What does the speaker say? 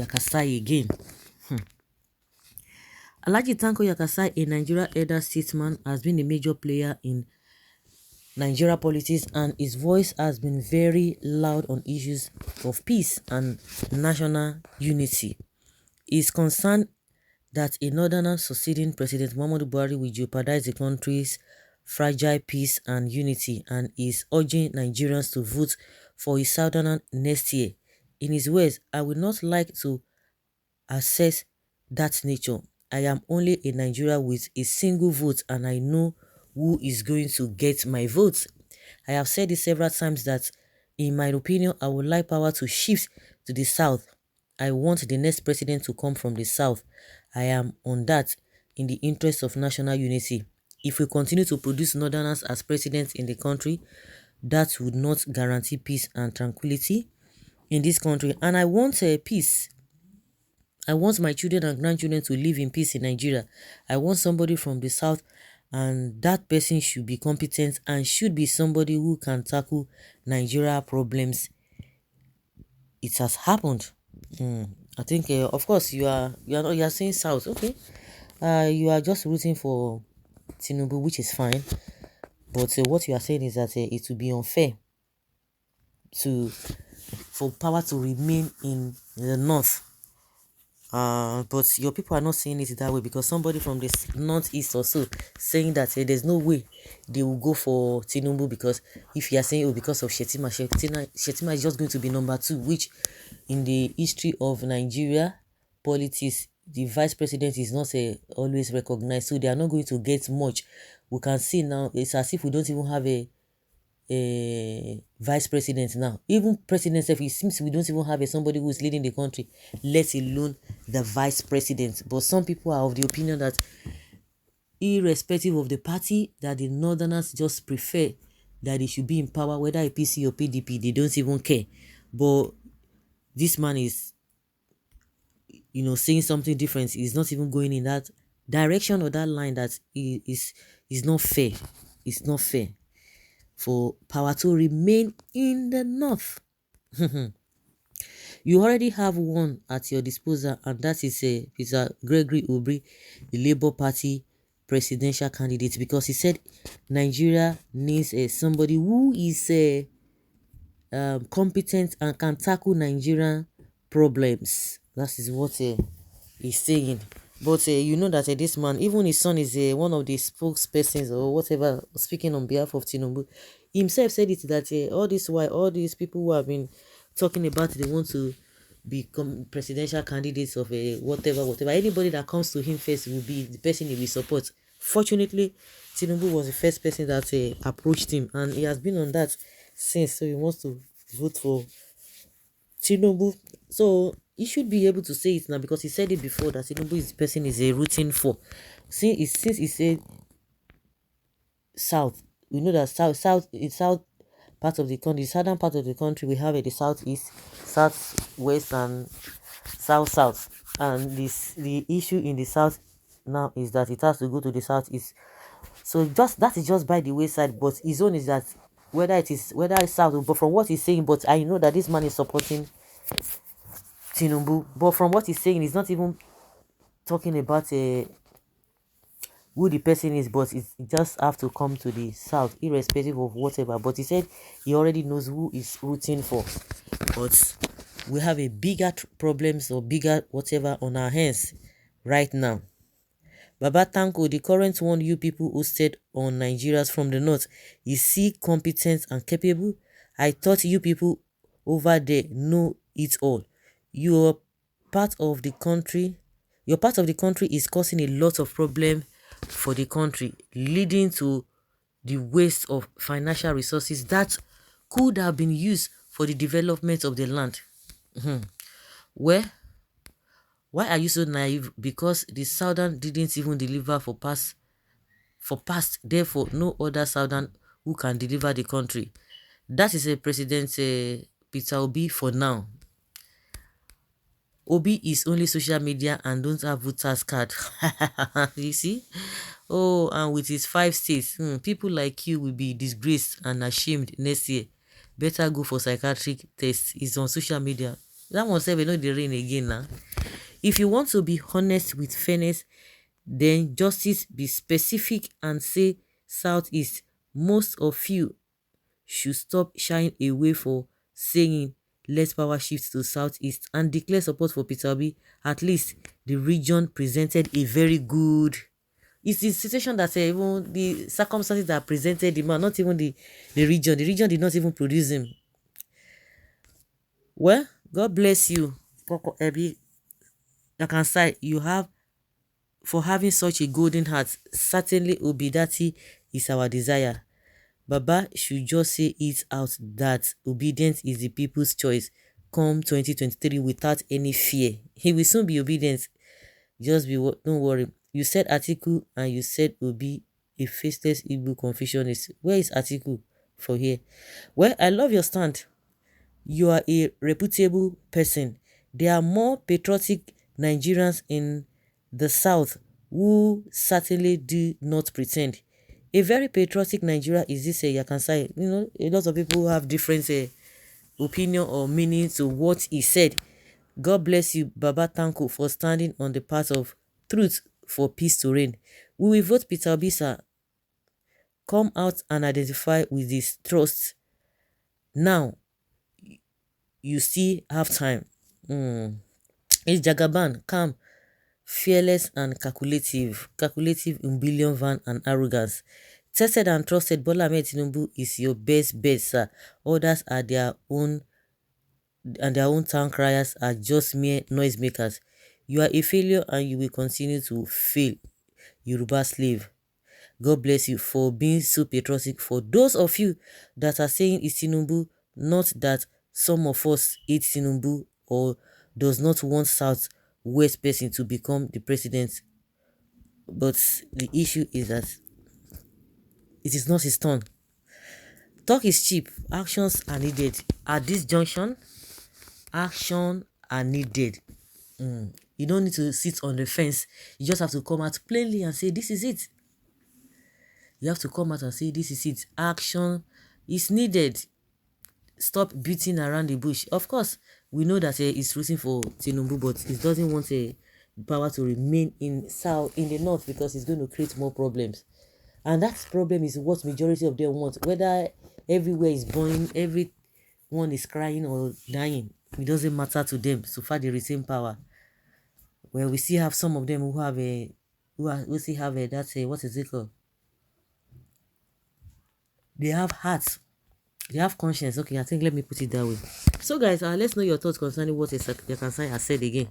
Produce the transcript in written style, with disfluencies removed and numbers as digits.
Yakassai again. Alhaji Tanko Yakassai, a Nigeria elder statesman, has been a major player in Nigeria politics, and his voice has been very loud on issues of peace and national unity. He is concerned that a northerner succeeding President Muhammadu Buhari will jeopardize the country's fragile peace and unity, and is urging Nigerians to vote for his southerner next year. In his words, I would not like to assess that nature. I am only a Nigeria with a single vote, and I know who is going to get my vote. I have said this several times that, in my opinion, I would like power to shift to the south. I want the next president to come from the south. I am on that in the interest of national unity. If we continue to produce northerners as presidents in the country, that would not guarantee peace and tranquility in this country. And I want peace. I want my children and grandchildren to live in peace in Nigeria. I want somebody from the south, and that person should be competent and should be somebody who can tackle Nigeria problems. It has happened. I think, of course, you are saying south, okay. You are just rooting for Tinubu, which is fine. But what you are saying is that it would be unfair for power to remain in the north. But your people are not saying it that way, because somebody from the northeast or so saying that there's no way they will go for Tinubu, because if you are saying because of Shetima is just going to be number 2, which in the history of Nigeria politics, the vice president is not always recognized, so they are not going to get much. We can see now, it's as if we don't even have a vice president now. Even president, it seems we don't even have somebody who is leading the country, let alone the vice president. But some people are of the opinion that, irrespective of the party, that the northerners just prefer that they should be in power, whether APC or PDP, they don't even care. But this man is, saying something different. He's not even going in that direction or that line. That is not fair. It's not fair for power to remain in the north. You already have one at your disposal, and that is Mr. Gregory Ubri, the Labour Party presidential candidate, because he said Nigeria needs somebody who is competent and can tackle Nigerian problems. That is what he's saying. But you know that this man, even his son is one of the spokespersons or whatever, speaking on behalf of Tinubu. Himself said it that all these people who have been talking about they want to become presidential candidates of whatever. Anybody that comes to him first will be the person he will support. Fortunately, Tinubu was the first person that approached him, and he has been on that since. So he wants to vote for Tinubu. So he should be able to say it now, because he said it before that Tinubu is the person is rooting for. Since he said south, we know that south part of the country, the southern part of the country, we have the southeast, southwest, and south. And the issue in the south now is that it has to go to the southeast. So that is just by the wayside. But his own is that whether it's south, but from what he's saying, but I know that this man is supporting Tinubu, but from what he's saying, he's not even talking about who the person is, but it just have to come to the south, irrespective of whatever. But he said he already knows who is rooting for. But we have a bigger problems or bigger whatever on our hands right now. Baba Tanko, the current one you people hosted on Nigerians from the north, is he competent and capable? I thought you people over there know it all. Your part of the country is causing a lot of problem for the country, leading to the waste of financial resources that could have been used for the development of the land. Where? Why are you so naive? Because the southern didn't even deliver for past, therefore no other southern who can deliver the country. That is a President Peter Obi for now. Obi is only social media and don't have voters card. You see? Oh, and with his 5 states, people like you will be disgraced and ashamed next year. Better go for psychiatric tests. It's on social media. That one say we know the rain again now. If you want to be honest with fairness, then justice be specific and say Southeast. Most of you should stop shying away for saying let power shift to Southeast and declare support for Peter Obi. At least the region presented a very good. It's the situation that even the circumstances that presented the man, not even the region. The region did not even produce him. Well, God bless you, Poko Ebi Yakassai. You have for having such a golden heart. Certainly, Obidati is our desire. Baba should just say it out that obedience is the people's choice come 2023 without any fear. He will soon be obedient. Just be, don't worry. You said Atiku and you said Obi a faceless Igbo confucianist. Where is Atiku for here? Well, I love your stand. You are a reputable person. There are more patriotic Nigerians in the South who certainly do not pretend. A very patriotic Nigeria is this Yakansai. You know, a lot of people have different opinion or meaning to what he said. God bless you, Baba Tanko, for standing on the path of truth for peace to reign. We will vote Peter Bisa. Come out and identify with his trust. Now, you still have time. It's Jagaban, calm, fearless and calculative. Calculative in billion van and arrogance. Tested and trusted, Bola Ahmed Tinubu is your best bet, sir. Others are their own, and their own town criers are just mere noisemakers. You are a failure and you will continue to fail. Yoruba slave. God bless you for being so patriotic. For those of you that are saying it's Tinubu, not that some of us hate Tinubu or does not want South West person to become the president. But the issue is that it is not his turn. Talk is cheap. Actions are needed. At this junction, action are needed. You don't need to sit on the fence. You just have to come out plainly and say, this is it. You have to come out and say, this is it. Action is needed. Stop beating around the bush. Of course, we know that he's rooting for Tinubu, but he doesn't want power to remain in the north because it's going to create more problems. And that problem is what majority of them want. Whether everywhere is burning, everyone is crying or dying, it doesn't matter to them so far they retain power. Well, we still have some of them who have who still have what is it called? They have hearts. They have conscience. Okay, I think let me put it that way. So guys, let's know your thoughts concerning what Yakansai has said again.